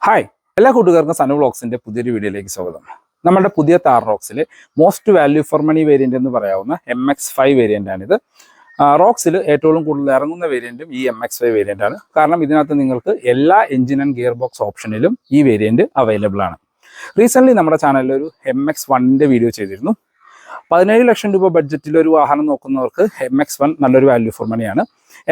Hi എല്ലാ കൂട്ടുകാർക്കും സനു വ്ളോഗ്സിന്റെ പുതിയൊരു വീഡിയോയിലേക്ക് സ്വാഗതം. നമ്മുടെ പുതിയ താർ റോക്സിൽ most value for money variant എന്ന് പറയാവുന്ന MX5 വേരിയന്റ് ആണിത്. റോക്സിൽ ഏറ്റവും കൂടുതൽ ഇറങ്ങുന്ന വേരിയന്റും ഈ MX5 വേരിയന്റ് ആണ്. കാരണം ഇതിനകത്ത് നിങ്ങൾക്ക് എല്ലാ എഞ്ചിൻ ആൻഡ് ഗിയർ ബോക്സ് ഓപ്ഷനിലും ഈ വേരിയന്റ് അവൈലബിൾ ആണ്. റീസെന്റ് നമ്മുടെ ചാനലിൽ ഒരു MX1ന്റെ വീഡിയോ ചെയ്തിരുന്നു. 17 ലക്ഷം രൂപ ബഡ്ജറ്റിൽ ഒരു വാഹനം നോക്കുന്നവർക്ക് MX1 നല്ലൊരു വാല്യൂ ഫോർ മണിയാണ്.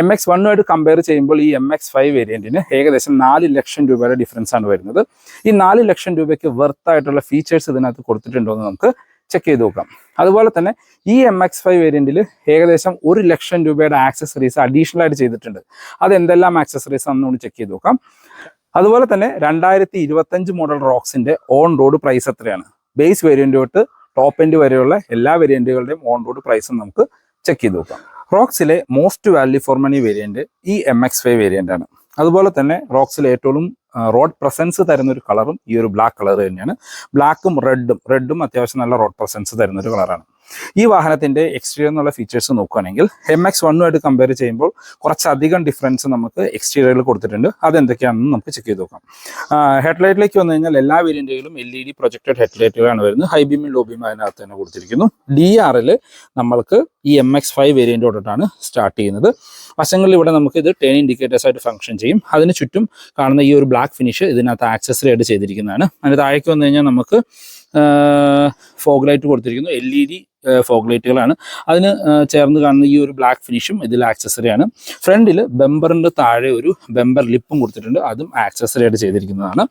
MX1ആയിട്ട് കമ്പയർ ചെയ്യുമ്പോൾ ഈ MX5 വേരിയന്റിന് ഏകദേശം 4 ലക്ഷം രൂപയുടെ ഡിഫറൻസ് ആണ് വരുന്നത്. ഈ 4 ലക്ഷം രൂപയ്ക്ക് വെർത്ത് ആയിട്ടുള്ള ഫീച്ചേഴ്സ് ഇതിനകത്ത് കൊടുത്തിട്ടുണ്ടോ എന്ന് നമുക്ക് ചെക്ക് ചെയ്ത് നോക്കാം. അതുപോലെ തന്നെ ഈ MX5 വേരിയന്റിൽ ഏകദേശം 1 ലക്ഷം രൂപയുടെ ആക്സസറീസ് അഡീഷണൽ ആയിട്ട് ചെയ്തിട്ടുണ്ട്. അതെന്തെല്ലാം ആക്സസറീസ് ആണെന്ന് ചെക്ക് ചെയ്ത് നോക്കാം. അതുപോലെ തന്നെ 2025 മോഡൽ റോക്സിന്റെ ഓൺ റോഡ് പ്രൈസ് എത്രയാണ്? ബേസ് വേരിയന്റ് തൊട്ട് ടോപ്പ് എൻഡ് വരെയുള്ള എല്ലാ വേരിയന്റുകളുടെയും ഓൺ റോഡ് പ്രൈസും നമുക്ക് ചെക്ക് ചെയ്ത് നോക്കാം. റോക്സിലെ most value for money variant ഈ MX5 വേരിയന്റ് ആണ്. അതുപോലെ തന്നെ റോക്സിലെ ഏറ്റവും റോഡ് പ്രസൻസ് തരുന്ന ഒരു കളറും ഈ ഒരു ബ്ലാക്ക് കളർ തന്നെയാണ്. ബ്ലാക്കും റെഡും അത്യാവശ്യം നല്ല റോഡ് പ്രസൻസ് തരുന്ന ഒരു കളറാണ്. ഈ വാഹനത്തിന്റെ എക്സ്റ്റീരിയർ എന്നുള്ള ഫീച്ചേഴ്സ് നോക്കുകയാണെങ്കിൽ MX1ആയിട്ട് കമ്പയർ ചെയ്യുമ്പോൾ കുറച്ചധികം ഡിഫറൻസ് നമുക്ക് എക്സ്റ്റീരിയറിൽ കൊടുത്തിട്ടുണ്ട്. അതെന്തൊക്കെയാണെന്ന് നമുക്ക് ചെക്ക് ചെയ്ത് നോക്കാം. ഹെഡ്ലൈറ്റിലേക്ക് വന്നു കഴിഞ്ഞാൽ എല്ലാ വേരിയന്റുകളും LED പ്രൊജക്റ്റഡ് ഹെഡ്ലൈറ്റുകളാണ് വരുന്നത്. ഹൈ ബീമും ലോ ബീമും അതിനകത്ത് തന്നെ കൊടുത്തിരിക്കുന്നു. DR നമ്മൾക്ക് ഈ MX5 വേരിയന്റ് തൊട്ടിട്ടാണ് സ്റ്റാർട്ട് ചെയ്യുന്നത്. വശങ്ങളിൽ ഇവിടെ നമുക്ക് ഇത് ടേൺ ഇൻഡിക്കേറ്റേഴ്സ് ആയിട്ട് ഫംഗ്ഷൻ ചെയ്യും. അതിന് ചുറ്റും കാണുന്ന ഈ ഒരു ബ്ലാക്ക് ഫിനിഷ് ഇതിനകത്ത് ആക്സസറി ആയിട്ട് ചെയ്തിരിക്കുന്നതാണ്. അതിന് താഴേക്ക് വന്നു കഴിഞ്ഞാൽ നമുക്ക് ഫോഗ് ലൈറ്റ് കൊടുത്തിരിക്കുന്നു. LED ഫോഗ് ലൈറ്റുകളാണ്. അതിന് ചേർന്ന് കാണുന്ന ഈ ഒരു ബ്ലാക്ക് ഫിനിഷും ഇതിൽ ആക്സസറിയാണ്. ഫ്രണ്ടിൽ ബെമ്പറിൻ്റെ താഴെ ഒരു ബെമ്പർ ലിപ്പും കൊടുത്തിട്ടുണ്ട്. അതും ആക്സസറി ആയിട്ട് ചെയ്തിരിക്കുന്നതാണ്.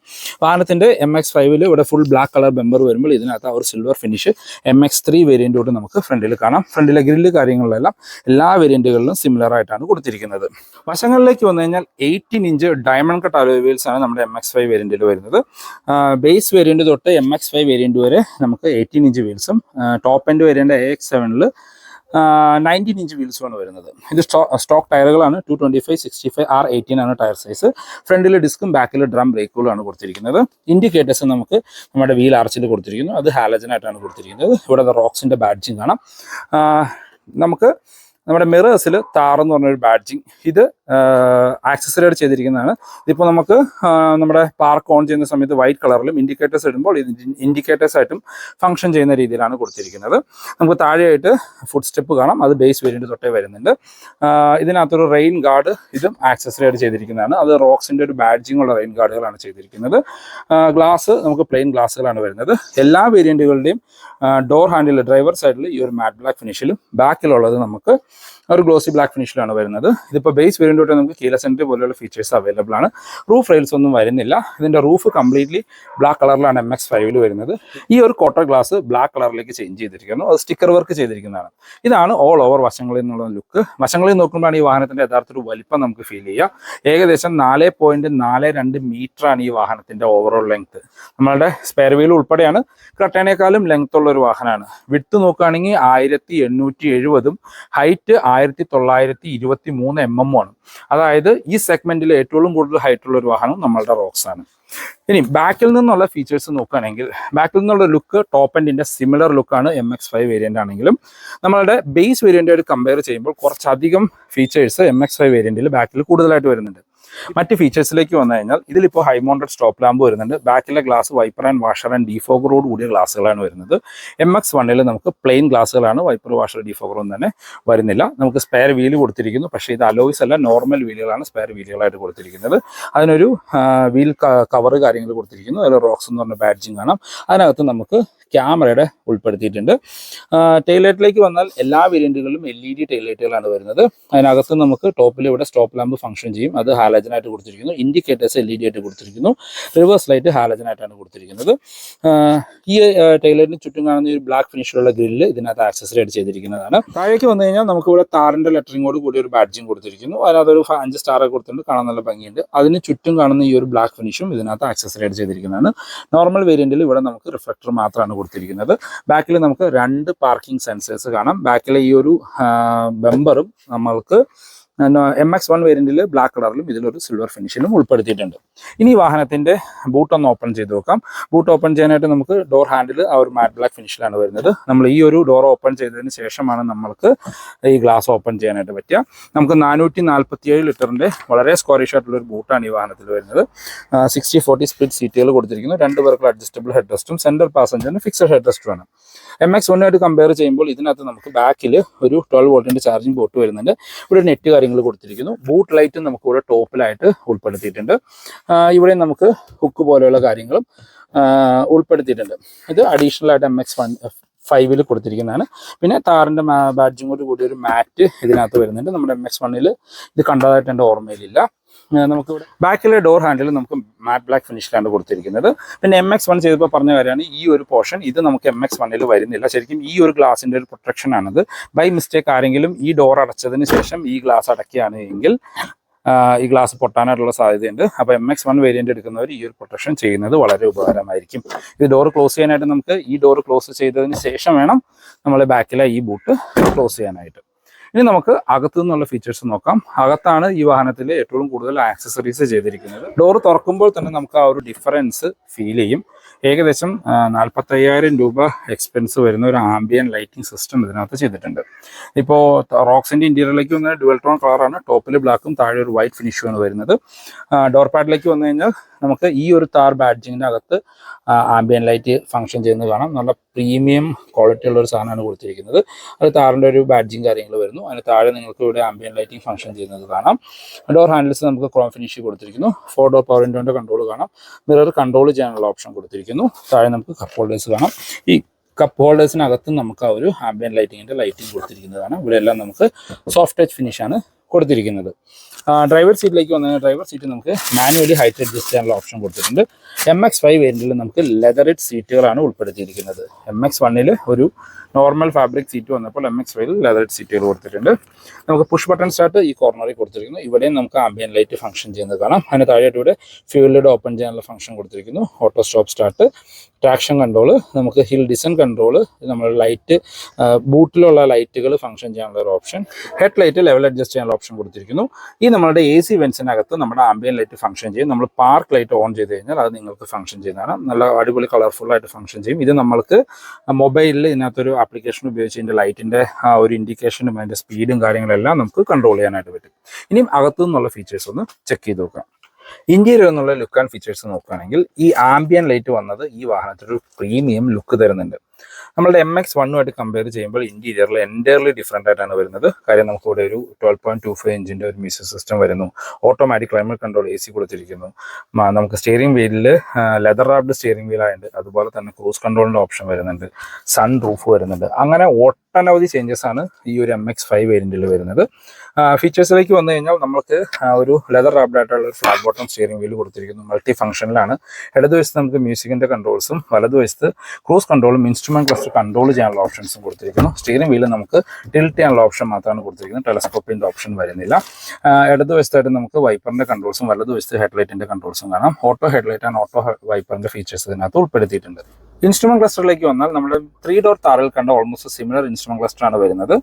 വാഹനത്തിൻ്റെ MX5 ഇവിടെ ഫുൾ ബ്ലാക്ക് കളർ ബെമ്പർ വരുമ്പോൾ ഇതിനകത്ത് ആ ഒരു സിൽവർ ഫിനിഷ് MX3 വേരിയന്റോട് നമുക്ക് ഫ്രണ്ടിൽ കാണാം. ഫ്രണ്ടിലെ ഗ്രില്ല് കാര്യങ്ങളിലെല്ലാം എല്ലാ വേരിയന്റുകളിലും സിമിലർ ആയിട്ടാണ് കൊടുത്തിരിക്കുന്നത്. വശങ്ങളിലേക്ക് വന്നു കഴിഞ്ഞാൽ 18 inch diamond cut alloy wheels ആണ് നമ്മുടെ MX5 വേരിയന്റിൽ വരുന്നത്. ബേസ് വേരിയന്റ് തൊട്ട് MX5 വേരിയന്റ് വരെ നമുക്ക് 18 ഇഞ്ച് വീൽസും top end variant AX7 19 inch വീൽസുമാണ് വരുന്നത്. ഇത് സ്റ്റോക്ക് ടയറുകളാണ്. 225/65 R18 ആണ് ടയർ സൈസ്. ഫ്രണ്ടിൽ ഡിസ്കും ബാക്കിൽ ഡ്രം ബ്രേക്കുകളാണ് കൊടുത്തിരിക്കുന്നത്. ഇൻഡിക്കേറ്റേഴ്സ് നമുക്ക് നമ്മുടെ വീൽ ആർച്ചിൽ കൊടുത്തിരിക്കുന്നു. അത് ഹാലജനായിട്ടാണ് കൊടുത്തിരിക്കുന്നത്. ഇവിടെ റോക്സിന്റെ ബാഡ്ജിങ് കാണാം. നമുക്ക് നമ്മുടെ മിറേഴ്സിൽ താർ എന്ന് പറഞ്ഞൊരു ബാഡ്ജിങ് ഇത് ആക്സസറിയായിട്ട് ചെയ്തിരിക്കുന്നതാണ്. ഇതിപ്പോൾ നമുക്ക് നമ്മുടെ പാർക്ക് ഓൺ ചെയ്യുന്ന സമയത്ത് വൈറ്റ് കളറിലും ഇൻഡിക്കേറ്റേഴ്സ് ഇടുമ്പോൾ ഇത് ഇൻഡിക്കേറ്റേഴ്സ് ആയിട്ടും ഫംഗ്ഷൻ ചെയ്യുന്ന രീതിയിലാണ് കൊടുത്തിരിക്കുന്നത്. നമുക്ക് താഴെയായിട്ട് ഫുഡ് സ്റ്റെപ്പ് കാണാം. അത് ബേസ് വേരിയന്റ് തൊട്ടേ വരുന്നുണ്ട്. ഇതിനകത്തൊരു റെയിൻ ഗാർഡ് ഇതും ആക്സസറിയായിട്ട് ചെയ്തിരിക്കുന്നതാണ്. അത് റോക്സിൻ്റെ ഒരു ബാഡ്ജിങ് ഉള്ള റെയിൻ ഗാർഡുകളാണ് ചെയ്തിരിക്കുന്നത്. ഗ്ലാസ് നമുക്ക് പ്ലെയിൻ ഗ്ലാസ്സുകളാണ് വരുന്നത്. എല്ലാ വേരിയന്റുകളുടെയും ഡോർ ഹാൻഡിൽ ഡ്രൈവർ സൈഡിൽ ഈ ഒരു മാറ്റ് ബ്ലാക്ക് ഫിനിഷിലും ബാക്കിലുള്ളത് നമുക്ക് ഒരു ഗ്ലോസി ബ്ലാക്ക് ഫിനിഷിലാണ് വരുന്നത്. ഇതിപ്പോൾ ബേസ് വേരിയന്റ് തൊട്ട് നമുക്ക് കീലസ് എൻട്രി പോലെയുള്ള ഫീച്ചേഴ്സ് അവൈലബിൾ ആണ്. റൂഫ് റെയിൽസ് ഒന്നും വരുന്നില്ല. ഇതിന്റെ റൂഫ് കംപ്ലീറ്റ്ലി ബ്ലാക്ക് കളറിലാണ് MX5 വരുന്നത്. ഈ ഒരു കോട്ടർ ഗ്ലാസ് ബ്ലാക്ക് കളറിലേക്ക് ചേഞ്ച് ചെയ്തിരിക്കുന്നു. അത് സ്റ്റിക്കർ വർക്ക് ചെയ്തിരിക്കുന്നതാണ്. ഇതാണ് ഓൾ ഓവർ വശങ്ങളിൽ നിന്നുള്ള ലുക്ക്. വശങ്ങളിൽ നോക്കുമ്പോഴാണ് ഈ വാഹനത്തിന്റെ യഥാർത്ഥ ഒരു വലിപ്പം നമുക്ക് ഫീൽ ചെയ്യുക. ഏകദേശം 4.42 മീറ്ററാണ് ഈ വാഹനത്തിന്റെ ഓവറോൾ ലെങ്ത്. നമ്മളുടെ സ്പെയർ വീൽ ഉൾപ്പെടെയാണ്. ക്രെട്ടേനേക്കാളും ലെങ്ത് ഉള്ള ഒരു വാഹനമാണ്. വിഡ്ത്ത് നോക്കുകയാണെങ്കിൽ 1870 ഹൈറ്റ് 1923 mm ആണ്. അതായത് ഈ സെഗ്മെന്റിൽ ഏറ്റവും കൂടുതൽ ഹൈറ്റ് ഉള്ള ഒരു വാഹനം നമ്മളുടെ റോക്സ് ആണ്. ഇനി ബാക്കിൽ നിന്നുള്ള ഫീച്ചേഴ്സ് നോക്കുകയാണെങ്കിൽ ബാക്കിൽ നിന്നുള്ള ലുക്ക് ടോപ്പ് എൻഡിന്റെ സിമിലർ ലുക്കാണ് MX5 വേരിയന്റ് ആണെങ്കിലും നമ്മളുടെ ബേസ് വേരിയന്റായിട്ട് കമ്പയർ ചെയ്യുമ്പോൾ കുറച്ചധികം ഫീച്ചേഴ്സ് MX5 വേരിയന്റിൽ ബാക്കിൽ കൂടുതലായിട്ട് വരുന്നുണ്ട്. മറ്റ് ഫീച്ചേഴ്സിലേക്ക് വന്നു കഴിഞ്ഞാൽ ഇതിലിപ്പോൾ ഹൈ മൗണ്ടഡ് സ്റ്റോപ്പ് ലാമ്പ് വരുന്നുണ്ട്. ബാക്കിലെ glass wiper and washer and ഡീഫോഗറോട് കൂടിയ ഗ്ലാസ്സുകളാണ് വരുന്നത്. MX1 നമുക്ക് പ്ലെയിൻ ഗ്ലാസ്സുകളാണ്. വൈപ്പർ വാഷർ ഡീഫോഗറൊന്നും തന്നെ വരുന്നില്ല. നമുക്ക് സ്പെയർ വീല് കൊടുത്തിരിക്കുന്നു. പക്ഷേ ഇത് അലോയ്സ് അല്ല, നോർമൽ വീലുകളാണ് സ്പെയർ വീലുകളായിട്ട് കൊടുത്തിരിക്കുന്നത്. അതിനൊരു വീൽ കവർ കാര്യങ്ങൾ കൊടുത്തിരിക്കുന്നു. അതിൽ റോക്സ് എന്ന് പറഞ്ഞ ബാഡ്ജിങ് കാണാം. അതിനകത്ത് നമുക്ക് ക്യാമറയുടെ ഉൾപ്പെടുത്തിയിട്ടുണ്ട്. ടൈലൈറ്റിലേക്ക് വന്നാൽ എല്ലാ വേരിയന്റുകളിലും LED ടൈലൈറ്റുകളാണ് വരുന്നത്. അതിനകത്ത് നമുക്ക് ടോപ്പിൽ ഇവിടെ സ്റ്റോപ്പ് ലാമ്പ് ഫംഗ്ഷൻ ചെയ്യും. അത് ഹാലജനായിട്ട് കൊടുത്തിരിക്കുന്നു. ഇൻഡിക്കേറ്റേഴ്സ് LED ആയിട്ട് കൊടുത്തിരിക്കുന്നു. റിവേഴ്സ് ലൈറ്റ് ഹാലജനായിട്ടാണ് കൊടുത്തിരിക്കുന്നത്. ഈ ടൈലൈറ്റിന് ചുറ്റും കാണുന്ന ഒരു ബ്ലാക്ക് ഫിനിഷിലുള്ള ഗ്രില്ല് ഇതിനകത്ത് ആക്സസറി ആയിട്ട് ചെയ്തിരിക്കുന്നതാണ്. താഴേക്ക് വന്നു കഴിഞ്ഞാൽ നമുക്ക് ഇവിടെ താറിന്റെ ലെറ്ററിങ്ങോട് കൂടി ഒരു ബാഡ്ജിങ് കൊടുത്തിരിക്കുന്നു. അതിനകത്തൊരു 5 സ്റ്റാർ കൊടുത്തിട്ടുണ്ട്. കാണാൻ നല്ല ഭംഗിയുണ്ട്. അതിന് ചുറ്റും കാണുന്ന ഈ ഒരു ബ്ലാക്ക് ഫിനിഷും ഇതിനകത്ത് ആക്സസറി ആയിട്ട് ചെയ്തിരിക്കുന്നതാണ്. നോർമൽ വേരിയന്റിൽ ഇവിടെ നമുക്ക് റിഫ്ലക്ടർ മാത്രമാണ് കൊടുത്തിരിക്കുന്നത്. ബാക്കിൽ നമുക്ക് 2 പാർക്കിംഗ് സെൻസേഴ്സ് കാണാം. ബാക്കിലെ ഈ ഒരു ബമ്പറും നമ്മൾക്ക് MX1 വേരിയന്റിൽ ബ്ലാക്ക് കളറിലും ഇതിലൊരു സിൽവർ ഫിനിഷിലും ഉൾപ്പെടുത്തിയിട്ടുണ്ട്. ഇനി ഈ വാഹനത്തിന്റെ ബൂട്ട് ഒന്ന് ഓപ്പൺ ചെയ്ത് നോക്കാം. ബൂട്ട് ഓപ്പൺ ചെയ്യാനായിട്ട് നമുക്ക് ഡോർ ഹാൻഡിൽ ആ ഒരു മാറ്റ് ബ്ലാക്ക് ഫിനിഷിലാണ് വരുന്നത്. നമ്മൾ ഈ ഒരു ഡോർ ഓപ്പൺ ചെയ്തതിന് ശേഷമാണ് നമ്മൾക്ക് ഈ ഗ്ലാസ് ഓപ്പൺ ചെയ്യാനായിട്ട് പറ്റുക. നമുക്ക് 447 ലിറ്ററിന്റെ വളരെ സ്ക്വയറിഷ് ആയിട്ടുള്ള ഒരു ബൂട്ടാണ് ഈ വാഹനത്തിൽ വരുന്നത്. 60-40 സ്പ്ലിറ്റ് സീറ്റുകൾ കൊടുത്തിരിക്കുന്നു. 2 പേർക്കുള്ള അഡ്ജസ്റ്റബിൾ ഹെഡ് റെസ്റ്റും സെന്റർ പാസഞ്ചറിന് ഫിക്സഡ് ഹെഡ് റെസ്റ്റുമാണ്. MX1 ആയിട്ട് കമ്പയർ ചെയ്യുമ്പോൾ ഇതിനകത്ത് നമുക്ക് ബാക്കിൽ ഒരു 12 വോൾട്ടിന്റെ ചാർജിങ് പോർട്ട് വരുന്നുണ്ട്. ഇവിടെ നെറ്റ് കാര്യങ്ങൾ കൊടുത്തിരിക്കുന്നു. ബൂട്ട് ലൈറ്റും നമുക്ക് ഇവിടെ ടോപ്പിലായിട്ട് ഉൾപ്പെടുത്തിയിട്ടുണ്ട്. ഇവിടെ നമുക്ക് ഹുക്ക് പോലെയുള്ള കാര്യങ്ങളും ഉൾപ്പെടുത്തിയിട്ടുണ്ട്. ഇത് അഡീഷണൽ ആയിട്ട് MX5 കൊടുത്തിരിക്കുന്നതാണ്. പിന്നെ താറിന്റെ ബാഡ്ജിങ്ങോട് കൂടി ഒരു മാറ്റ് ഇതിനകത്ത് വരുന്നുണ്ട്. നമ്മുടെ MX1 ഇത് കണ്ടതായിട്ട് എൻ്റെ ഓർമ്മയിലില്ല. നമുക്ക് ഇവിടെ ബാക്കിലെ ഡോർ ഹാൻഡിൽ നമുക്ക് മാറ്റ് ബ്ലാക്ക് ഫിനിഷിലാണ് കൊടുത്തിരിക്കുന്നത്. പിന്നെ MX1 ചെയ്തപ്പോൾ പറഞ്ഞ കാര്യമാണ് ഈ ഒരു പോർഷൻ ഇത് നമുക്ക് MX1 വരുന്നില്ല. ശരിക്കും ഈ ഒരു ഗ്ലാസിന്റെ ഒരു പ്രൊട്ടക്ഷൻ ആണത്. ബൈ മിസ്റ്റേക്ക് ആരെങ്കിലും ഈ ഡോർ അടച്ചതിന് ശേഷം ഈ ഗ്ലാസ് അടയ്ക്കുകയാണ് എങ്കിൽ ഈ ഗ്ലാസ് പൊട്ടാനായിട്ടുള്ള സാധ്യതയുണ്ട്. അപ്പോൾ MX1 വേരിയന്റ് എടുക്കുന്നവർ ഈ ഒരു പ്രൊട്ടക്ഷൻ ചെയ്യുന്നത് വളരെ ഉപകാരമായിരിക്കും. ഇത് ഡോർ ക്ലോസ് ചെയ്യാനായിട്ട് നമുക്ക് ഈ ഡോർ ക്ലോസ് ചെയ്തതിന് ശേഷം വേണം നമ്മൾ ബാക്കിലെ ഈ ബൂട്ട് ക്ലോസ് ചെയ്യാനായിട്ട്. ഇനി നമുക്ക് അകത്തു നിന്നുള്ള ഫീച്ചേഴ്സ് നോക്കാം. അകത്താണ് ഈ വാഹനത്തിൽ ഏറ്റവും കൂടുതൽ ആക്സസറീസ് ചെയ്തിരിക്കുന്നത്. ഡോർ തുറക്കുമ്പോൾ തന്നെ നമുക്ക് ആ ഒരു ഡിഫറൻസ് ഫീൽ ചെയ്യും. ഏകദേശം 45,000 രൂപ എക്സ്പെൻസ് വരുന്ന ഒരു ആംബിയൻ ലൈറ്റിംഗ് സിസ്റ്റം ഇതിനകത്ത് ചെയ്തിട്ടുണ്ട്. ഇപ്പോൾ റോക്സിന്റെ ഇന്റീരിയറിലേക്ക് വന്ന ഡുവൽ ടോൺ കളറാണ്. ടോപ്പിൽ ബ്ലാക്കും താഴെ ഒരു വൈറ്റ് ഫിനിഷുമാണ് വരുന്നത്. ഡോർ പാഡിലേക്ക് വന്നു കഴിഞ്ഞാൽ നമുക്ക് ഈ ഒരു താർ ബാഡ്ജിങ്ങിൻ്റെ അകത്ത് ആംബിയൻ ലൈറ്റ് ഫംഗ്ഷൻ ചെയ്യുന്നത് കാണാം. നല്ല പ്രീമിയം ക്വാളിറ്റി ഉള്ള ഒരു സാധനമാണ് കൊടുത്തിരിക്കുന്നത്. അത് താറിൻ്റെ ഒരു ബാഡ്ജിങ് കാര്യങ്ങൾ വരുന്നു. അതിന് താഴെ നിങ്ങൾക്ക് ഇവിടെ ആംബിയൻ ലൈറ്റിംഗ് ഫംഗ്ഷൻ ചെയ്യുന്നത് കാണാം. ഡോർ ഹാൻഡിൽസ് നമുക്ക് ക്രോം ഫിനിഷ് കൊടുത്തിരിക്കുന്നു. 4 ഡോർ പവർ വിൻഡോന്റെ കൺട്രോൾ കാണാം. മിറർ കൺട്രോൾ ചെയ്യാനുള്ള ഓപ്ഷൻ കൊടുത്തിരിക്കുന്നു. താഴെ നമുക്ക് കപ്പ് ഹോൾഡേഴ്സ് കാണാം. ഈ കപ്പ് ഹോൾഡേഴ്സിനകത്ത് നമുക്ക് ആ ഒരു ആംബിയൻ ലൈറ്റിങ്ങിന്റെ ലൈറ്റിംഗ് കൊടുത്തിരിക്കുന്നതാണ്. ഇവിടെ എല്ലാം നമുക്ക് സോഫ്റ്റ് ടച്ച് ഫിനിഷാണ് കൊടുത്തിരിക്കുന്നത്. ഡ്രൈവർ സീറ്റിലേക്ക് വന്നാൽ ഡ്രൈവർ സീറ്റ് നമുക്ക് മാനുവലി ഹൈറ്റ് അഡ്ജസ്റ്റ് ചെയ്യാനുള്ള ഓപ്ഷൻ കൊടുത്തിട്ടുണ്ട്. MX5 വേരിയന്റിൽ നമുക്ക് ലെതറിഡ് സീറ്റുകളാണ് ഉൾപ്പെടുത്തിയിരിക്കുന്നത്. MX1 ഒരു നോർമൽ ഫാബ്രിക് സീറ്റ് വന്നപ്പോൾ MX5 ലെതറിഡ് സീറ്റുകൾ കൊടുത്തിട്ടുണ്ട്. നമുക്ക് പുഷ് ബട്ടൺ സ്റ്റാർട്ട് ഈ കോർണറിൽ കൊടുത്തിരിക്കുന്നു. ഇവിടെയും നമുക്ക് ആംബിയൻ ലൈറ്റ് ഫംഗ്ഷൻ ചെയ്യുന്നത് കാണാം. അതിന് താഴെയായിട്ട് ഇവിടെ ഫ്യൂൽ ലിഡ് ഓപ്പൺ ചെയ്യാനുള്ള ഫംഗ്ഷൻ കൊടുത്തിരിക്കുന്നു. Auto stop start, traction control, നമുക്ക് ഹിൽ ഡിസൻ കൺട്രോൾ, നമ്മൾ ലൈറ്റ് ബൂട്ടിലുള്ള ലൈറ്റുകൾ ഫംഗ്ഷൻ ചെയ്യാനുള്ള ഒരു option, head light level adjust ചെയ്യാനുള്ള ഓപ്ഷൻ കൊടുത്തിരിക്കുന്നു. ഈ നമ്മുടെ AC വെൻസിനകത്ത് നമ്മുടെ ആംബിയൻ ലൈറ്റ് ഫംഗ്ഷൻ ചെയ്യും. നമ്മൾ പാർക്ക് ലൈറ്റ് ഓൺ ചെയ്ത് കഴിഞ്ഞാൽ അത് നിങ്ങൾക്ക് ഫംഗ്ഷൻ ചെയ്യുന്നതാണ്. നല്ല അടിപൊളി കളർഫുൾ ആയിട്ട് ഫംഗ്ഷൻ ചെയ്യും. ഇത് നമ്മൾക്ക് മൊബൈലിൽ ഇതിനകത്തൊരു ആപ്ലിക്കേഷൻ ഉപയോഗിച്ച് ഇതിൻ്റെ ലൈറ്റിൻ്റെ ആ ഒരു ഇൻഡിക്കേഷനും അതിൻ്റെ സ്പീഡും കാര്യങ്ങളെല്ലാം നമുക്ക് കൺട്രോൾ ചെയ്യാനായിട്ട് പറ്റും. ഇനിയും അകത്തു നിന്നുള്ള ഫീച്ചേഴ്സ് ഒന്ന് ചെക്ക് ചെയ്ത് നോക്കാം. ഇന്റീരിയർ എന്നുള്ള ലുക്ക് ആൻഡ് ഫീച്ചേഴ്സ് നോക്കുകയാണെങ്കിൽ ഈ ആംബിയൻ ലൈറ്റ് വന്നത് ഈ വാഹനത്തിനൊരു പ്രീമിയം ലുക്ക് തരുന്നുണ്ട്. നമ്മളുടെ MX1 കമ്പയർ ചെയ്യുമ്പോൾ ഇന്റീരിയറിൽ എൻറ്റയർലി ഡിഫറെൻ്റ് ആയിട്ടാണ് വരുന്നത്. കാര്യം നമുക്കിവിടെ ഒരു 12.25 ഇഞ്ചിൻ്റെ ഒരു മ്യൂസിക് സിസ്റ്റം വരുന്നു. ഓട്ടോമാറ്റിക് ക്ലൈമറ്റ് കൺട്രോൾ AC കൊടുത്തിരിക്കുന്നു. നമുക്ക് സ്റ്റിയറിംഗ് വീലിൽ ലെതർ റാപ്ഡ് സ്റ്റിയറിംഗ് വീലായുണ്ട്. അതുപോലെ തന്നെ ക്രൂസ് കൺട്രോളിൻ്റെ ഓപ്ഷൻ വരുന്നുണ്ട്. സൺ റൂഫ് വരുന്നുണ്ട്. അങ്ങനെ ഒട്ടനവധി ചേഞ്ചസ് ആണ് ഈ ഒരു MX5 വേരിയന്റിൽ വരുന്നത്. ഫീച്ചേഴ്സിലേക്ക് വന്നു കഴിഞ്ഞാൽ നമുക്ക് ഒരു ലെതർ റാപ്ഡ് ആയിട്ടുള്ള ഒരു ഫ്ലാറ്റ് ബോട്ടം സ്റ്റിയറിംഗ് വീൽ കൊടുത്തിരിക്കുന്നു. മൾട്ടി ഫംഗ്ഷനിലാണ്. ഇടതുവശത്ത് നമുക്ക് മ്യൂസിക്കിന്റെ കൺട്രോൾസും വലതുവശത്ത് ക്രൂസ് കൺട്രോളും ഇൻസ്ട്രുമെന്റ് ക്ലസ്റ്റർ കൺട്രോൾ ചെയ്യാനുള്ള ഓപ്ഷൻസും കൊടുത്തിരിക്കുന്നു. സ്റ്റിയറിംഗ് വീല് നമുക്ക് ടിൽറ്റ് ചെയ്യാനുള്ള ഓപ്ഷൻ മാത്രമാണ് കൊടുത്തിരിക്കുന്നത്. ടെലസ്കോപ്പിന്റെ ഓപ്ഷൻ വരുന്നില്ല. ഇടതുവശത്തായിട്ട് നമുക്ക് വൈപ്പറിന്റെ കൺട്രോൾസും വലതുവശത്ത് ഹെഡ്ലൈറ്റിന്റെ കൺട്രോൾസും കാണാം. ഓട്ടോ ഹെഡ്ലൈറ്റ് ആൻഡ് ഓട്ടോ വൈപ്പറിന്റെ ഫീച്ചേഴ്സ് ഇതിനകത്ത് ഉൾപ്പെടുത്തിയിട്ടുണ്ട്. ഇൻസ്ട്രുമെന്റ് ക്ലസ്റ്ററിലേക്ക് വന്നാൽ നമ്മുടെ 3 ഡോർ താറിൽ കണ്ട ഓൾമോസ്റ്റ് സിമിലർ ഇൻസ്ട്രുമെന്റ് ക്ലസ്റ്റർ ആണ് വരുന്നത്.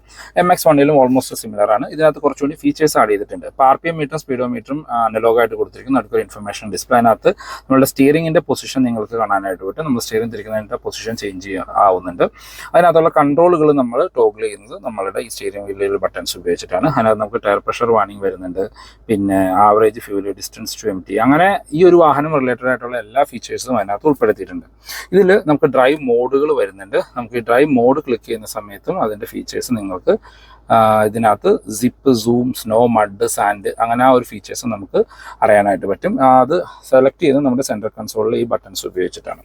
MX1 ഓൾമോസ്റ്റ് സിമിലർ ആണ്. ഇതിനകത്ത് കുറച്ചുകൂടി ഫീച്ചേഴ്സ് ആഡ് ചെയ്തിട്ടുണ്ട്. RPM മീറ്ററും സ്പീഡോമീറ്ററും അനലോഗായിട്ട് കൊടുത്തിരിക്കുന്നു. അടുത്തൊരു ഇൻഫർമേഷൻ ഡിസ്പ്ലേ. അതിനകത്ത് നമ്മുടെ സ്റ്റിയറിംഗിന്റെ പൊസിഷൻ നിങ്ങൾക്ക് കാണാനായിട്ട് പറ്റും. നമ്മൾ സ്റ്റിയറിംഗ് തിരിക്കുന്നതിന്റെ പൊസിഷൻ ചേഞ്ച് ആവുന്നുണ്ട്. അതിനകത്തുള്ള കൺട്രോളുകൾ നമ്മൾ ടോഗിൾ ചെയ്യുന്നത് നമ്മളുടെ ഈ സ്റ്റിയറിംഗ് വീലിൽ ബട്ടൺസ് ഉപയോഗിച്ചിട്ടാണ്. അതിനകത്ത് നമുക്ക് ടയർ പ്രഷർ വാർണിംഗ് വരുന്നുണ്ട്. പിന്നെ average fuel, distance to empty, അങ്ങനെ ഈ ഒരു വാഹനം റിലേറ്റഡ് ആയിട്ടുള്ള എല്ലാ ഫീച്ചേഴ്സും അതിനകത്ത് ഉൾപ്പെടുത്തിയിട്ടുണ്ട്. ഇതിൽ നമുക്ക് ഡ്രൈവ് മോഡുകൾ വരുന്നുണ്ട്. നമുക്ക് ഈ ഡ്രൈവ് മോഡ് ക്ലിക്ക് ചെയ്യുന്ന സമയത്തും അതിൻ്റെ ഫീച്ചേഴ്സ് നിങ്ങൾക്ക് ഇതിനകത്ത് zip, zoom, snow, mud, sand, അങ്ങനെ ആ ഒരു ഫീച്ചേഴ്സ് നമുക്ക് അറിയാനായിട്ട് പറ്റും. അത് സെലക്ട് ചെയ്ത് നമ്മുടെ സെൻട്രൽ കൺസോളിൽ ഈ ബട്ടൺസ് ഉപയോഗിച്ചിട്ടാണ്.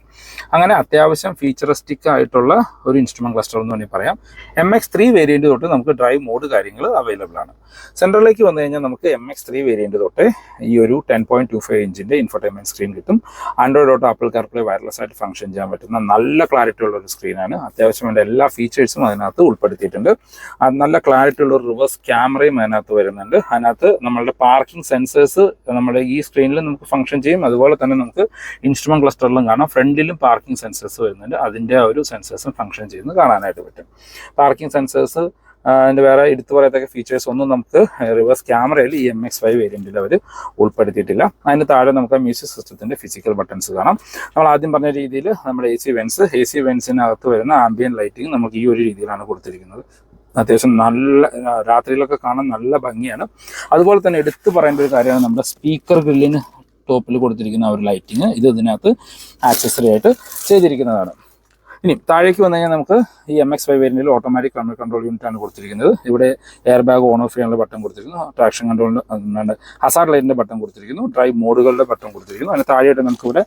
അങ്ങനെ അത്യാവശ്യം ഫീച്ചറിസ്റ്റിക് ആയിട്ടുള്ള ഒരു ഇൻസ്ട്രുമെന്റ് ക്ലസ്റ്റർ എന്ന് വേണമെങ്കിൽ പറയാം. MX3 വേരിയന്റ് തൊട്ട് നമുക്ക് ഡ്രൈവ് മോഡ് കാര്യങ്ങൾ അവൈലബിൾ ആണ്. സെൻട്രലിലേക്ക് വന്നു കഴിഞ്ഞാൽ നമുക്ക് MX3 വേരിയന്റ് തൊട്ട് ഈ ഒരു 10.25 ഇഞ്ചിന്റെ ഇൻഫോർടൈൻമെന്റ് സ്ക്രീൻ കിട്ടും. ആൻഡ്രോയിഡ് തൊട്ട് ആപ്പിൾ കാർപ്ലേ വയർലെസ് ആയിട്ട് ഫംഗ്ഷൻ ചെയ്യാൻ പറ്റുന്ന നല്ല ക്ലാരിറ്റി ഉള്ള ഒരു സ്ക്രീനാണ്. അത്യാവശ്യം വേണ്ട എല്ലാ ഫീച്ചേഴ്സും അതിനകത്ത് ഉൾപ്പെടുത്തിയിട്ടുണ്ട്. നല്ല ക്ലാരിറ്റി ഉള്ള ഒരു റിവേഴ്സ് ക്യാമറയും അതിനകത്ത് വരുന്നുണ്ട്. അതിനകത്ത് നമ്മളുടെ പാർക്കിംഗ് സെൻസേഴ്സ് നമ്മുടെ ഈ സ്ക്രീനിൽ നമുക്ക് ഫംഗ്ഷൻ ചെയ്യും. അതുപോലെ തന്നെ നമുക്ക് ഇൻസ്ട്രുമെന്റ് ക്ലസ്റ്ററിലും കാണാം. ഫ്രണ്ടിലും പാർക്കിംഗ് സെൻസേഴ്സ് വരുന്നുണ്ട്. അതിൻ്റെ ആ ഒരു സെൻസേഴ്സും ഫംഗ്ഷൻ ചെയ്യുന്നത് കാണാനായിട്ട് പറ്റും. പാർക്കിംഗ് സെൻസേഴ്സ് അതിൻ്റെ വേറെ എടുത്തു പറയത്തക്ക ഫീച്ചേഴ്സ് ഒന്നും നമുക്ക് റിവേഴ്സ് ക്യാമറയിൽ ഈ MX5 വേരിയൻറ്റിൽ അവർ ഉൾപ്പെടുത്തിയിട്ടില്ല. അതിന് താഴെ നമുക്ക് മ്യൂസിക് സിസ്റ്റത്തിൻ്റെ ഫിസിക്കൽ ബട്ടൺസ് കാണാം. നമ്മൾ ആദ്യം പറഞ്ഞ രീതിയിൽ നമ്മുടെ AC വെൻസിനകത്ത് വരുന്ന ആംബിയൻ ലൈറ്റിംഗ് നമുക്ക് ഈ ഒരു രീതിയിലാണ് കൊടുത്തിരിക്കുന്നത്. അത്യാവശ്യം നല്ല രാത്രിയിലൊക്കെ കാണാൻ നല്ല ഭംഗിയാണ്. അതുപോലെ തന്നെ എടുത്തു പറയേണ്ട ഒരു കാര്യമാണ് നമ്മുടെ സ്പീക്കർ ഗ്രില്ലിന് ടോപ്പിൽ കൊടുത്തിരിക്കുന്ന ഒരു ലൈറ്റിങ്. ഇത് ഇതിനകത്ത് ആക്സസറി ആയിട്ട് ചെയ്തിരിക്കുന്നതാണ്. ഇനി താഴേക്ക് വന്നു കഴിഞ്ഞാൽ നമുക്ക് ഈ MX5 വേരിയന്റിൽ ഓട്ടോമാറ്റിക് ക്ലൈമറ്റ് കൺട്രോൾ യൂണിറ്റ് ആണ് കൊടുത്തിരിക്കുന്നത്. ഇവിടെ എയർ ബാഗ് ഓൺ ഓഫ് ചെയ്യാനുള്ള ബട്ടൺ കൊടുത്തിരിക്കുന്നു, ട്രാക്ഷൻ കൺട്രോളിൻ്റെ ഹസാർഡ് ലൈറ്റിൻ്റെ ബട്ടൺ കൊടുത്തിരിക്കുന്നു, ഡ്രൈവ് മോഡുകളുടെ ബട്ടൺ കൊടുത്തിരിക്കുന്നു. അതിന് താഴെയായിട്ട് നമുക്കിവിടെ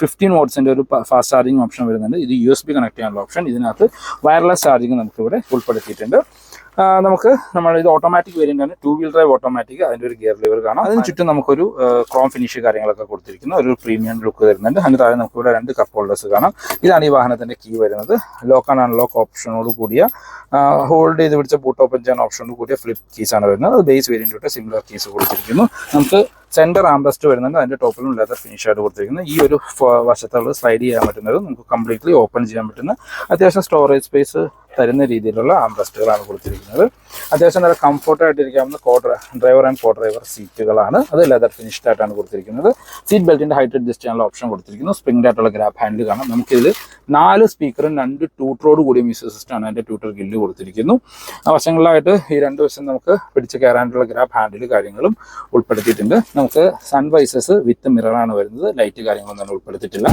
15 വാട്ട്സിൻ്റെ ഒരു ഫാസ്റ്റ് ചാർജിങ് ഓപ്ഷൻ വരുന്നുണ്ട്. ഇത് USB കണക്ട് ചെയ്യാനുള്ള ഓപ്ഷൻ. ഇതിനകത്ത് വയർലെസ് ചാർജിങ് നമുക്കിവിടെ ഉൾപ്പെടുത്തിയിട്ടുണ്ട്. നമുക്ക് ഇത് ഓട്ടോമാറ്റിക് വേരിയൻ്റ് ആണ്, 2 വീൽ ഡ്രൈവ് ഓട്ടോമാറ്റിക്. അതിൻ്റെ ഒരു ഗിയർ ലിവർ കാണാം. അതിന് ചുറ്റും നമുക്കൊരു ക്രോം ഫിനിഷ് കാര്യങ്ങളൊക്കെ കൊടുത്തിരിക്കുന്നു, ഒരു പ്രീമിയം ലുക്ക് വരുന്നുണ്ട്. അതിന് താഴെ നമുക്കിവിടെ 2 കപ്പ് ഹോൾഡേഴ്സ് കാണാം. ഇതാണ് ഈ വാഹനത്തിൻ്റെ കീ വരുന്നത്. ലോക്ക് ആൻഡ് അൺലോക്ക് ഓപ്ഷനോട് കൂടിയ ഹോൾഡ് ചെയ്ത് പിടിച്ച ബൂട്ട് ഓപ്പൺ ചെയ്യാൻ ഓപ്ഷനോട് കൂടിയ ഫ്ലിപ്പ് കീസ് ആണ് വരുന്നത്. അത് ബേസ് വേരിയൻറ്റ് സിമിലർ കീസ് കൊടുത്തിരിക്കുന്നു. നമുക്ക് സെൻറ്റർ ആംബ്രസ്റ്റ് വരുന്നുണ്ട്. അതിൻ്റെ ടോപ്പിലും ലെതർ ഫിനിഷ് ആയിട്ട് കൊടുത്തിരിക്കുന്നത്. ഈ ഒരു വശത്തുള്ള സ്ലൈഡ് ചെയ്യാൻ പറ്റുന്നത് നമുക്ക് കംപ്ലീറ്റ്ലി ഓപ്പൺ ചെയ്യാൻ പറ്റുന്ന അത്യാവശ്യം സ്റ്റോറേജ് സ്പേസ് തരുന്ന രീതിയിലുള്ള ആംബ്രസ്റ്റുകളാണ് കൊടുത്തിരിക്കുന്നത്. അത്യാവശ്യം നല്ല കംഫർട്ടായിട്ടിരിക്കാവുന്ന ഡ്രൈവർ ആൻഡ് കോ ഡ്രൈവർ സീറ്റുകളാണ്. അത് ലെതർ ഫിനിഷ്ഡ് ആയിട്ടാണ് കൊടുത്തിരിക്കുന്നത്. സീറ്റ് ബെൽറ്റിൻ്റെ ഹൈറ്റ് അഡ്ജസ്റ്റ് ചെയ്യാനുള്ള ഓപ്ഷൻ കൊടുത്തിരിക്കുന്നു. സ്പ്രിംഗ് ആയിട്ടുള്ള ഗ്രാബ് ഹാൻഡിൽ കാണാം. നമുക്കിതിൽ 4 സ്പീക്കറും 2 ട്യൂട്ടറോട് കൂടിയ മ്യൂസിക് സിസ്റ്റമാണ്. അതിൻ്റെ ട്യൂട്ടർ ഗില്ല് കൊടുത്തിരിക്കുന്നു. വശങ്ങളിലായിട്ട് ഈ 2 വശം നമുക്ക് പിടിച്ച് കയറാനുള്ള ഗ്രാബ് ഹാൻഡിൽ കാര്യങ്ങളും ഉൾപ്പെടുത്തിയിട്ടുണ്ട്. നമുക്ക് സൺവൈസസ് വിത്ത് മിററാണ് വരുന്നത്. ലൈറ്റ് കാര്യങ്ങളൊന്നും തന്നെ ഉൾപ്പെടുത്തിയിട്ടില്ല.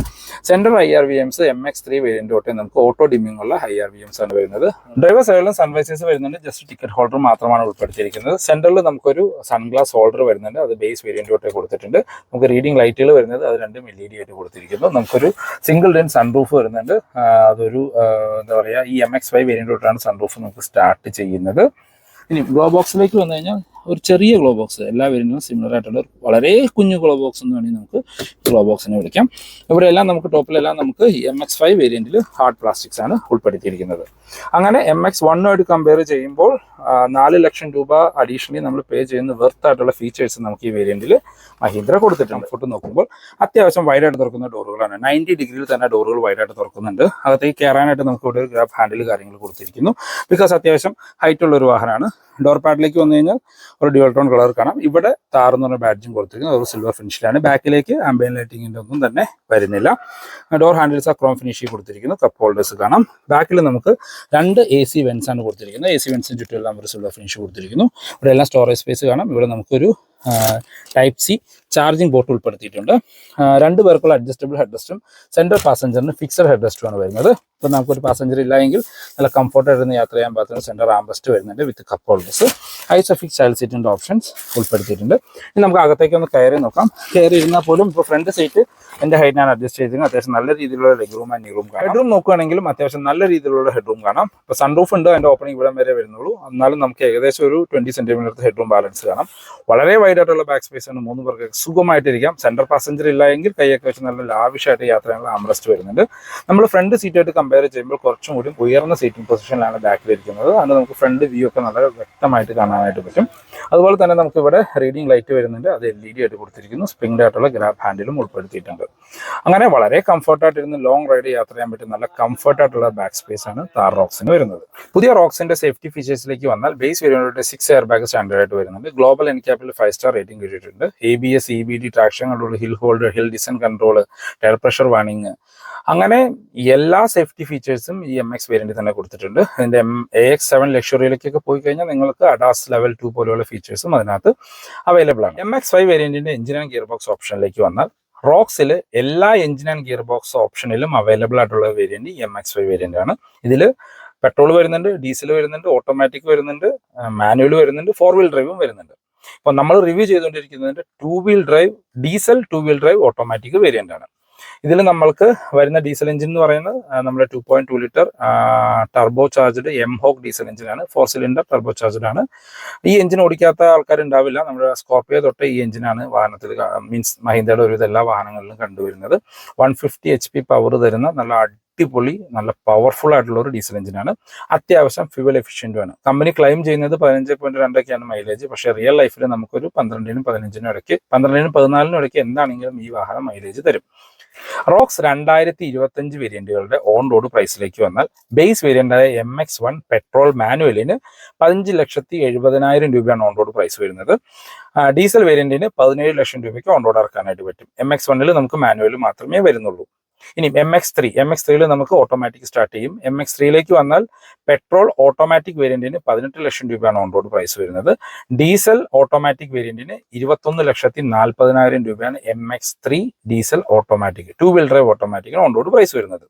സെൻട്രൽ IRVMs MX3 വേരിയന്റ് തൊട്ടേ നമുക്ക് ഓട്ടോ ഡിമ്മിംഗ് ഉള്ള IRVMs ആണ് വരുന്നത്. ഡ്രൈവർ സൈഡിലും സൺവൈസേഴ്സ് വരുന്നുണ്ട്. ജസ്റ്റ് ടിക്കറ്റ് ഹോൾഡർ മാത്രമാണ് ഉൾപ്പെടുത്തിയിരിക്കുന്നത്. സെൻട്രലിൽ നമുക്കൊരു സൺഗ്ലാസ് ഹോൾഡർ വരുന്നുണ്ട്. അത് ബേസ് വേരിയന്റ് തൊട്ടേ കൊടുത്തിട്ടുണ്ട്. നമുക്ക് റീഡിംഗ് ലൈറ്റുകൾ വരുന്നത് അത് 2 LED ആയിട്ട് കൊടുത്തിരിക്കുന്നു. നമുക്കൊരു സിംഗിൾ ഡെൻ സൺറൂഫ് വരുന്നുണ്ട്. അതൊരു എന്താ പറയുക, ഈ MX5 വേരിയന്റ് തൊട്ടാണ് സൺറൂഫ് നമുക്ക് സ്റ്റാർട്ട് ചെയ്യുന്നത്. ഇനി ഗ്ലോ ബോക്സിലേക്ക് വന്നു കഴിഞ്ഞാൽ ഒരു ചെറിയ ഗ്ലോ ബോക്സ്, എല്ലാ വേരിയന്റിനും സിമിലർ ആയിട്ടുള്ള വളരെ കുഞ്ഞു ഗ്ലോ ബോക്സ് എന്ന് വേണമെങ്കിൽ നമുക്ക് ഗ്ലോ ബോക്സിനെ വിളിക്കാം. ഇവിടെ എല്ലാം നമുക്ക് ടോപ്പിലെല്ലാം നമുക്ക് MX5 വേരിയന്റിൽ ഹാർഡ് പ്ലാസ്റ്റിക്സ് ആണ് ഉൾപ്പെടുത്തിയിരിക്കുന്നത്. അങ്ങനെ MX1 കമ്പയർ ചെയ്യുമ്പോൾ 4 ലക്ഷം രൂപ അഡീഷണലി നമ്മൾ പേ ചെയ്യുന്ന വെർത്ത് ആയിട്ടുള്ള ഫീച്ചേഴ്സ് നമുക്ക് ഈ വേരിയന്റിൽ മഹീന്ദ്ര കൊടുത്തിട്ടുണ്ട്. ഫോട്ടോ നോക്കുമ്പോൾ അത്യാവശ്യം വൈഡായിട്ട് തുറക്കുന്ന ഡോറുകളാണ്. 90 ഡിഗ്രിയിൽ തന്നെ ഡോറുകൾ വൈഡായിട്ട് തുറക്കുന്നുണ്ട്. അകത്തേക്ക് കയറാനായിട്ട് നമുക്ക് ഇവിടെ ഒരു ഗ്രാബ് ഹാൻഡിൽ കാര്യങ്ങൾ കൊടുത്തിരിക്കുന്നു. ബിക്കോസ് അത്യാവശ്യം ഹൈറ്റ് ഉള്ള ഒരു വാഹനമാണ്. ഡോർ പാഡിലേക്ക് വന്നു കഴിഞ്ഞാൽ ഒരു ഡ്യുവൽ ടോൺ കളർ കാണാം. ഇവിടെ താറെന്ന് പറഞ്ഞ ബാഡ്ജും കൊടുത്തിരിക്കുന്നത് ഒരു സിൽവർ ഫിനിഷിലാണ്. ബാക്കിലേക്ക് ആംബിയൻ ലൈറ്റിങ്ങിൻ്റെ ഒന്നും തന്നെ വരുന്നില്ല. ഡോർ ഹാൻഡിൽസ് ക്രോം ഫിനിഷിൽ കൊടുത്തിരിക്കുന്നു. കപ്പ് ഹോൾഡേഴ്സ് കാണാം. ബാക്കിൽ നമുക്ക് 2 AC വെൻസ് ആണ് കൊടുത്തിരിക്കുന്നത്. AC വെൻസിന് ചുറ്റുമെല്ലാം ഒരു സിൽവർ ഫിനിഷ് കൊടുത്തിരിക്കുന്നു. ഇവിടെ എല്ലാം സ്റ്റോറേജ് സ്പേസ് കാണാം. ഇവിടെ നമുക്കൊരു ടൈപ്പ് C ചാർജിങ് പോർട്ട് ഉൾപ്പെടുത്തിയിട്ടുണ്ട്. 2 പേർക്കുള്ള അഡ്ജസ്റ്റബിൾ ഹെഡ് റെസ്റ്റും സെൻട്രൽ പാസഞ്ചറിന് ഫിക്സഡ് ഹെഡ് റെസ്റ്റുമാണ് വരുന്നത്. ഇപ്പോൾ നമുക്കൊരു പാസഞ്ചർ ഇല്ലെങ്കിൽ നല്ല കംഫർട്ടായിട്ടിരുന്ന് യാത്ര ചെയ്യാൻ പാകത്തിന് സെൻട്രൽ ആംബ്രസ്റ്റ് വരുന്നുണ്ട് വിത്ത് കപ്പ് ഹോൾഡേഴ്സ്. ഐസോഫിക്സ് ചൈൽഡ് സീറ്റിൻ്റെ ഓപ്ഷൻസ് ഉൾപ്പെടുത്തിയിട്ടുണ്ട്. ഇനി നമുക്ക് അകത്തേക്ക് ഒന്ന് കയറി നോക്കാം. കയറി ഇരുന്നാൽ പോലും ഇപ്പോൾ ഫ്രണ്ട് സീറ്റ് എൻ്റെ ഹൈറ്റിനാണ് അഡ്ജസ്റ്റ് ചെയ്തിരിക്കുന്നത്. അത്യാവശ്യം നല്ല രീതിയിലുള്ള ലെഗ് റൂം ആൻഡ് നീ റൂം കാണാം. ഹെഡ് റൂം നോക്കുകയാണെങ്കിലും അത്യാവശ്യം നല്ല രീതിയിലുള്ള ഹെഡ് റൂം കാണാം. ഇപ്പോൾ സൺറൂഫ് ഉണ്ട്, അതിൻ്റെ ഓപ്പണിംഗ് ഇവിടെ വരെ വരുന്നുള്ളൂ. എന്നാലും നമുക്ക് ഏകദേശം ഒരു 20 സെൻറ്റിമീറ്റർ ഹെഡ് റൂം ബാലൻസ് കാണാം. വളരെ വൈഡായിട്ടുള്ള ബാക്ക് സ്പേസ് ആണ്. 3 പേർക്ക് സുഖമായിട്ടിരിക്കാം. സെൻട്രൽ പാസഞ്ചർ ഇല്ലെങ്കിൽ കൈയൊക്കെ വെച്ച് നല്ല ലാവിഷായിട്ട് യാത്ര ചെയ്യാനുള്ള ആംബ്രസ്റ്റ് വരുന്നുണ്ട്. നമ്മൾ ഫ്രണ്ട് സീറ്റായിട്ട് കമ്പയർ ചെയ്യുമ്പോൾ കുറച്ചും കൂടി ഉയർന്ന സീറ്റിംഗ് പൊസിഷനിലാണ് ബാക്കിലിരിക്കുന്നത്. അതുകൊണ്ട് നമുക്ക് ഫ്രണ്ട് വ്യൂ ഒക്കെ നല്ല വ്യക്തമായിട്ട് കാണാനായിട്ട് പറ്റും. അതുപോലെ തന്നെ നമുക്ക് ഇവിടെ റീഡിംഗ് ലൈറ്റ് വരുന്നുണ്ട്. അത് LED ആയിട്ട് കൊടുത്തിരിക്കുന്നു. സ്പ്രിംഗ് ആയിട്ടുള്ള ഗ്രാബ് ഹാൻഡിലും ഉൾപ്പെടുത്തിയിട്ടുണ്ട്. അങ്ങനെ വളരെ കംഫർട്ടായിട്ടിരുന്ന് ലോങ് റൈഡ് യാത്ര ചെയ്യാൻ പറ്റും നല്ല കംഫർട്ടായിട്ടുള്ള ബാക്ക് സ്പേസ് ആണ് താർ റോക്സിന് വരുന്നത്. പുതിയ റോക്സിന്റെ സേഫ്റ്റി ഫീച്ചേഴ്സിലേക്ക് വന്നാൽ ബേസ് വേരിയന്റിന്റെ 6 എയർ ബാഗ് സ്റ്റാൻഡേർഡ് ആയിട്ട് വരുന്നുണ്ട്. ഗ്ലോബൽ എൻക്യാപ്പിൽ 5 സ്റ്റാർ റേറ്റിംഗ് കിട്ടിയിട്ടുണ്ട്. ABS, EBD, traction control, hill hold, hill descent control, tyre pressure warning, അങ്ങനെ എല്ലാ സേഫ്റ്റി ഫീച്ചേഴ്സും ഈ MX വേരിയന്റിൽ തന്നെ കൊടുത്തിട്ടുണ്ട്. ഇതിന്റെ AX7 ലക്ഷറിയിലേക്കൊക്കെ പോയി കഴിഞ്ഞാൽ നിങ്ങൾക്ക് അഡാസ് ലെവൽ 2 പോലെയുള്ള ഫീച്ചേഴ്സും അതിനകത്ത് അവൈലബിൾ ആണ്. MX5 വേരിയന്റിന്റെ എഞ്ചിൻ ആൻഡ് ഗിയർ ബോക്സ് ഓപ്ഷനിലേക്ക് വന്നാൽ റോക്സിൽ എല്ലാ എഞ്ചിൻ ആൻഡ് ഗിയർ ബോക്സ് ഓപ്ഷനിലും അവൈലബിൾ ആയിട്ടുള്ള വേരിയന്റ് MX5 വേരിയന്റ് ആണ്. ഇതിൽ പെട്രോൾ വരുന്നുണ്ട്, ഡീസൽ വരുന്നുണ്ട്, ഓട്ടോമാറ്റിക് വരുന്നുണ്ട്, മാനുവൽ വരുന്നുണ്ട്, 4 വീൽ ഡ്രൈവും വരുന്നുണ്ട്. ഇപ്പോൾ നമ്മൾ റിവ്യൂ ചെയ്തുകൊണ്ടിരിക്കുന്നതിന്റെ 2 wheel drive diesel, 2 wheel drive automatic variant ആണ്. ഇതിൽ നമ്മൾക്ക് വരുന്ന ഡീസൽ എഞ്ചിൻ എന്ന് പറയുന്നത് നമ്മുടെ 2.2 litre turbo charged mHawk diesel എഞ്ചിനാണ്. 4 സിലിണ്ടർ ടർബോ ചാർജ്ഡ് ആണ്. ഈ എഞ്ചിൻ ഓടിക്കാത്ത ആൾക്കാരുണ്ടാവില്ല. നമ്മുടെ സ്കോർപിയോ തൊട്ട് ഈ എഞ്ചിനാണ് മീൻസ് മഹീന്ദ്രയുടെ ഒരുവിധ എല്ലാ വാഹനങ്ങളിലും കണ്ടുവരുന്നത്. 150 HP പവർ തരുന്ന നല്ല അടിപൊളി നല്ല പവർഫുൾ ആയിട്ടുള്ള ഒരു ഡീസൽ എഞ്ചിനാണ്. അത്യാവശ്യം ഫ്യൂവൽ എഫിഷ്യൻറ്റുമാണ്. കമ്പനി ക്ലെയിം ചെയ്യുന്നത് 15.2 മൈലേജ്. പക്ഷേ റിയൽ ലൈഫിൽ നമുക്കൊരു 12-നും 15-നും ഇടയ്ക്ക് 12-14 ഇടയ്ക്ക് എന്താണെങ്കിലും ഈ വാഹനം മൈലേജ് തരും. റോക്സ് 2025 വേരിയന്റുകളുടെ ഓൺ റോഡ് പ്രൈസിലേക്ക് വന്നാൽ ബേസ് വേരിയന്റായ MX1 പെട്രോൾ മാനുവലിന് 15,70,000 രൂപയാണ് ഓൺ റോഡ് പ്രൈസ് വരുന്നത്. ഡീസൽ വേരിയന്റിന് 17 ലക്ഷം രൂപയ്ക്ക് ഓൺ റോഡ് ഇറക്കാനായിട്ട് പറ്റും. MX1 നമുക്ക് മാനുവൽ മാത്രമേ വരുന്നുള്ളൂ. ഇനി MX3യിൽ നമുക്ക് ഓട്ടോമാറ്റിക് സ്റ്റാർട്ട് ചെയ്യും. MX3യിലേക്ക് വന്നാൽ പെട്രോൾ ഓട്ടോമാറ്റിക് വേരിയന്റിന് 18 ലക്ഷം രൂപയാണ് ഓൺ റോഡ് പ്രൈസ് വരുന്നത്. ഡീസൽ ഓട്ടോമാറ്റിക് വേരിയന്റിന് 21,40,000 രൂപയാണ് MX3 diesel automatic 2 wheel drive ഓട്ടോമാറ്റിക്കിന് ഓൺ റോഡ് പ്രൈസ് വരുന്നത്.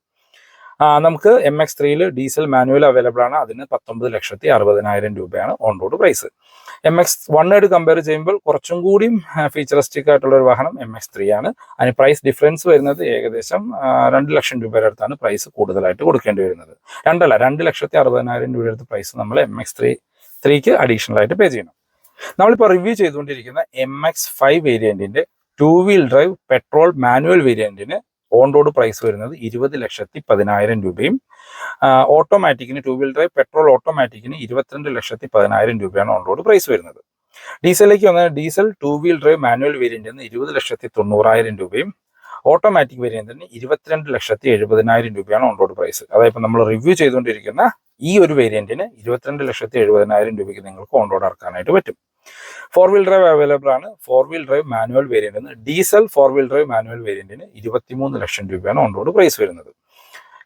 നമുക്ക് MX3യിൽ ഡീസൽ മാനുവൽ അവൈലബിൾ ആണ്. അതിന് 19,60,000 രൂപയാണ് ഓൺ റോഡ് പ്രൈസ്. MX1 ആയിട്ട് കമ്പയർ ചെയ്യുമ്പോൾ കുറച്ചും കൂടിയും ഫീച്ചറിസ്റ്റിക് ആയിട്ടുള്ള ഒരു വാഹനം MX3 ആണ്. അതിന് പ്രൈസ് ഡിഫറൻസ് വരുന്നത് ഏകദേശം 2 ലക്ഷം രൂപയുടെ അടുത്താണ് പ്രൈസ് കൂടുതലായിട്ട് കൊടുക്കേണ്ടി വരുന്നത്. 2,60,000 രൂപയുടെ അടുത്ത് പ്രൈസ് നമ്മൾ MX3ക്ക് അഡീഷണൽ ആയിട്ട് പേ ചെയ്യണം. നമ്മളിപ്പോൾ റിവ്യൂ ചെയ്തുകൊണ്ടിരിക്കുന്ന MX5 വേരിയന്റിന്റെ 2 വീൽ ഡ്രൈവ് പെട്രോൾ മാനുവൽ വേരിയന്റിന് ഓൺ റോഡ് പ്രൈസ് വരുന്നത് 20,10,000 രൂപയും ഓട്ടോമാറ്റിക്കിന് 2 വീൽ ഡ്രൈവ് പെട്രോൾ ഓട്ടോമാറ്റിക്കിന് 22,10,000 രൂപയാണ് ഓൺ റോഡ് പ്രൈസ് വരുന്നത്. ഡീസലിലേക്ക് വന്നാൽ ഡീസൽ 2 വീൽ ഡ്രൈവ് മാനുവൽ വേരിയന്റിന് 20,90,000 രൂപയും ഓട്ടോമാറ്റിക് വേരിയന്റിന് 22,70,000 രൂപയാണ് ഓൺ റോഡ് പ്രൈസ്. അതായത് ഇപ്പം നമ്മൾ റിവ്യൂ ചെയ്തുകൊണ്ടിരിക്കുന്ന ഈ ഒരു വേരിയന്റിന് 22,70,000 രൂപയ്ക്ക് നിങ്ങൾക്ക് ഓൺ റോഡ് ഇറക്കാനായിട്ട് പറ്റും. 4 വീൽ ഡ്രൈവ് അവൈലബിൾ ആണ്. 4 വീൽ ഡ്രൈവ് മാനുവൽ വേരിയന്റിന് ഡീസൽ 4 വീൽ ഡ്രൈവ് മാനുവൽ വേരിയന്റിന് 23 ലക്ഷം രൂപയാണ് ഓൺ റോഡ് പ്രൈസ് വരുന്നത്.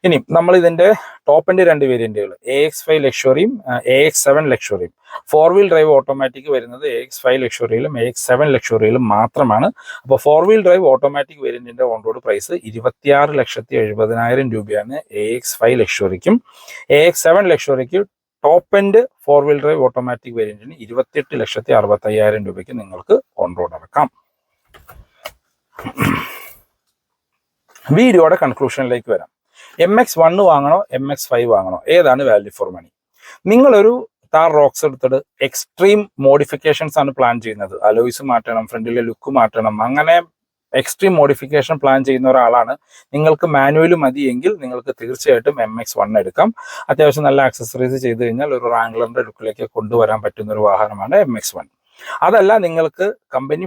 ഇനി നമ്മൾ ഇതിന്റെ ടോപ്പ് എൻഡ് 2 വേരിയന്റുകൾ AX5 ലക്ഷറിയും AX7 ലക്ഷറിയും 4 വീൽ ഡ്രൈവ് ഓട്ടോമാറ്റിക് വരുന്നത് AX5 ലക്ഷറിയിലും AX7 ലക്ഷറിയിലും മാത്രമാണ്. അപ്പോൾ 4 വീൽ ഡ്രൈവ് ഓട്ടോമാറ്റിക് വേരിയന്റിന്റെ ഓൺ റോഡ് പ്രൈസ് 26,70,000 രൂപയാണ് AX5 ലക്ഷറിക്കും. AX7 ലക്ഷറിക്ക് top end 4 wheel drive automatic വേരിയന്റിന് 28,65,000 രൂപയ്ക്ക് നിങ്ങൾക്ക് ഓൺ റോഡ് ഇറക്കാം. വീഡിയോയുടെ കൺക്ലൂഷനിലേക്ക് വരാം. MX1 വാങ്ങണോ MX5 വാങ്ങണോ, ഏതാണ് വാല്യൂ ഫോർ മണി? നിങ്ങളൊരു താർ റോക്സ് എടുത്തിട്ട് എക്സ്ട്രീം മോഡിഫിക്കേഷൻസ് ആണ് പ്ലാൻ ചെയ്യുന്നത്. അലോയ്സ് മാറ്റണം, ഫ്രണ്ടിലെ ലുക്ക് മാറ്റണം, അങ്ങനെ എക്സ്ട്രീം മോഡിഫിക്കേഷൻ പ്ലാൻ ചെയ്യുന്ന ഒരാളാണ്. നിങ്ങൾക്ക് മാനുവൽ മതിയെങ്കിൽ നിങ്ങൾക്ക് തീർച്ചയായിട്ടും MX1 എടുക്കാം. അത്യാവശ്യം നല്ല ആക്സസറീസ് ചെയ്ത് കഴിഞ്ഞാൽ ഒരു റാംഗ്ലറിന്റെ ലുക്കിലേക്ക് കൊണ്ടുവരാൻ പറ്റുന്ന ഒരു വാഹനമാണ് MX1. അതല്ല, നിങ്ങൾക്ക് കമ്പനി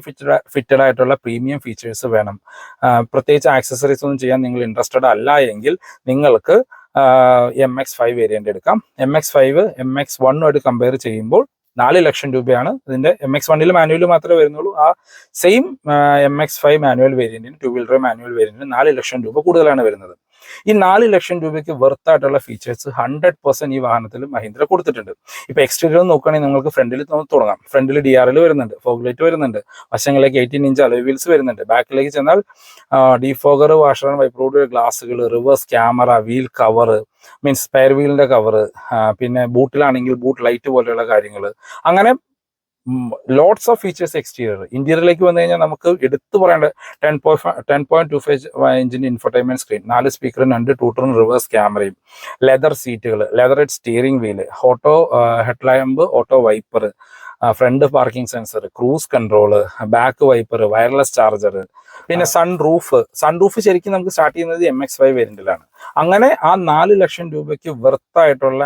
ഫിറ്റഡ് ആയിട്ടുള്ള പ്രീമിയം ഫീച്ചേഴ്സ് വേണം, പ്രത്യേകിച്ച് ആക്സസറീസ് ഒന്നും ചെയ്യാൻ നിങ്ങൾ ഇൻട്രസ്റ്റഡ് അല്ല എങ്കിൽ നിങ്ങൾക്ക് MX5 വേരിയന്റ് എടുക്കാം. MX5 MX1 കമ്പയർ ചെയ്യുമ്പോൾ 4 ലക്ഷം രൂപയാണ്. ഇതിന്റെ MX1 മാനുവൽ മാത്രമേ വരുന്നുള്ളൂ. ആ സെയിം MX5 മാനുവൽ വേരിയന്റിന് 2 വീൽ ഡ്രൈവ് മാനുവൽ വേരിയന്റിന് 4 ലക്ഷം രൂപ കൂടുതലാണ് വരുന്നത്. ഈ 4 ലക്ഷം രൂപയ്ക്ക് വെർത്തായിട്ടുള്ള ഫീച്ചേഴ്സ് 100% ഈ വാഹനത്തിൽ മഹീന്ദ്ര കൊടുത്തിട്ടുണ്ട്. ഇപ്പൊ എക്സ്റ്റീരിയർ നോക്കുകയാണെങ്കിൽ നിങ്ങൾക്ക് ഫ്രണ്ടിൽ തുടങ്ങാം. ഫ്രണ്ടിൽ DRL വരുന്നുണ്ട്, ഫോഗ് ലൈറ്റ് വരുന്നുണ്ട്, വശങ്ങളിലേക്ക് 18 ഇഞ്ച് അലോയ് വീൽസ് വരുന്നുണ്ട്. ബാക്കിലേക്ക് ചെന്നാൽ ഡിഫോഗർ, വാഷർ ആൻഡ് വൈപ്പർ ഗ്ലാസുകൾ, reverse camera, wheel cover means spare വീലിന്റെ കവർ, പിന്നെ ബൂട്ടിലാണെങ്കിൽ ബൂട്ട് ലൈറ്റ് പോലെയുള്ള കാര്യങ്ങൾ, അങ്ങനെ ലോട്ട്സ് ഓഫ് ഫീച്ചേഴ്സ് എക്സ്റ്റീരിയർ. ഇന്റീരിയറിലേക്ക് വന്നു കഴിഞ്ഞാൽ നമുക്ക് എടുത്തു പറയേണ്ട 10.25 ഇഞ്ചിന്റെ ഇൻഫോർടൈൻമെന്റ് സ്ക്രീൻ, 4 സ്പീക്കറും 2 ട്യൂട്ടറും റിവേഴ്സ് ക്യാമറയും, ലെതർ സീറ്റുകൾ, leathered steering wheel, auto head lamp, auto wiper, front parking sensor, cruise control, back wiper, wireless charger, പിന്നെ സൺറൂഫ് ശരിക്കും നമുക്ക് സ്റ്റാർട്ട് ചെയ്യുന്നത് MX5 വേരിയന്റിലാണ്. അങ്ങനെ ആ 4 ലക്ഷം രൂപയ്ക്ക് വെർത്തായിട്ടുള്ള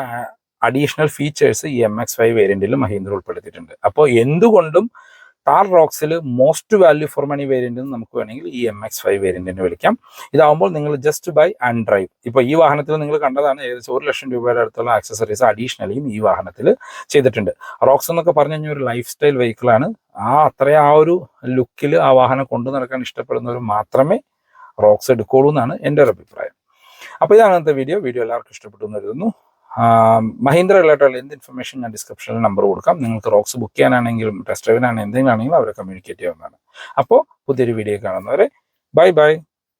അഡീഷണൽ ഫീച്ചേഴ്സ് ഈ MX5 വേരിയന്റിൽ മഹീന്ദ്ര ഉൾപ്പെടുത്തിയിട്ടുണ്ട്. അപ്പോൾ എന്തുകൊണ്ടും താർ റോക്സിൽ most value for money variant നമുക്ക് വേണമെങ്കിൽ ഈ MX5 വേരിയന്റിനെ വിളിക്കാം. ഇതാവുമ്പോൾ നിങ്ങൾ ജസ്റ്റ് ബൈ ആൻഡ് ഡ്രൈവ്. ഇപ്പോൾ ഈ വാഹനത്തിൽ നിങ്ങൾ കണ്ടതാണ് ഏകദേശം 1 ലക്ഷം രൂപയുടെ അടുത്തുള്ള ആക്സസറീസ് അഡീഷണലിയും ഈ വാഹനത്തിൽ ചെയ്തിട്ടുണ്ട്. റോക്സ് എന്നൊക്കെ പറഞ്ഞു കഴിഞ്ഞാൽ ഒരു ലൈഫ് സ്റ്റൈൽ വെഹിക്കിളാണ്. ആ ഒരു ലുക്കിൽ ആ വാഹനം കൊണ്ടു നടക്കാൻ ഇഷ്ടപ്പെടുന്നവർ മാത്രമേ റോക്സ് എടുക്കുള്ളൂ എന്നാണ് എൻ്റെ ഒരു അഭിപ്രായം. അപ്പോൾ ഇതാണ് ഇന്നത്തെ വീഡിയോ എല്ലാവർക്കും ഇഷ്ടപ്പെട്ടു എന്ന് കരുതുന്നു. മഹീന്ദ്ര റിലേറ്റഡ് എന്ത് ഇൻഫർമേഷൻ ഞാൻ ഡിസ്ക്രിപ്ഷനിൽ നമ്പർ കൊടുക്കാം. നിങ്ങൾക്ക് റോക്സ് ബുക്ക് ചെയ്യാനാണെങ്കിലും ടെസ്റ്റ് ഡ്രൈവിനാണെങ്കിലും എന്തെങ്കിലും ആണെങ്കിലും അവരെ കമ്മ്യൂണിക്കേറ്റ് ചെയ്യാവുന്നതാണ്. അപ്പോൾ പുതിയൊരു വീഡിയോ കാണുന്നവരെ ബൈ.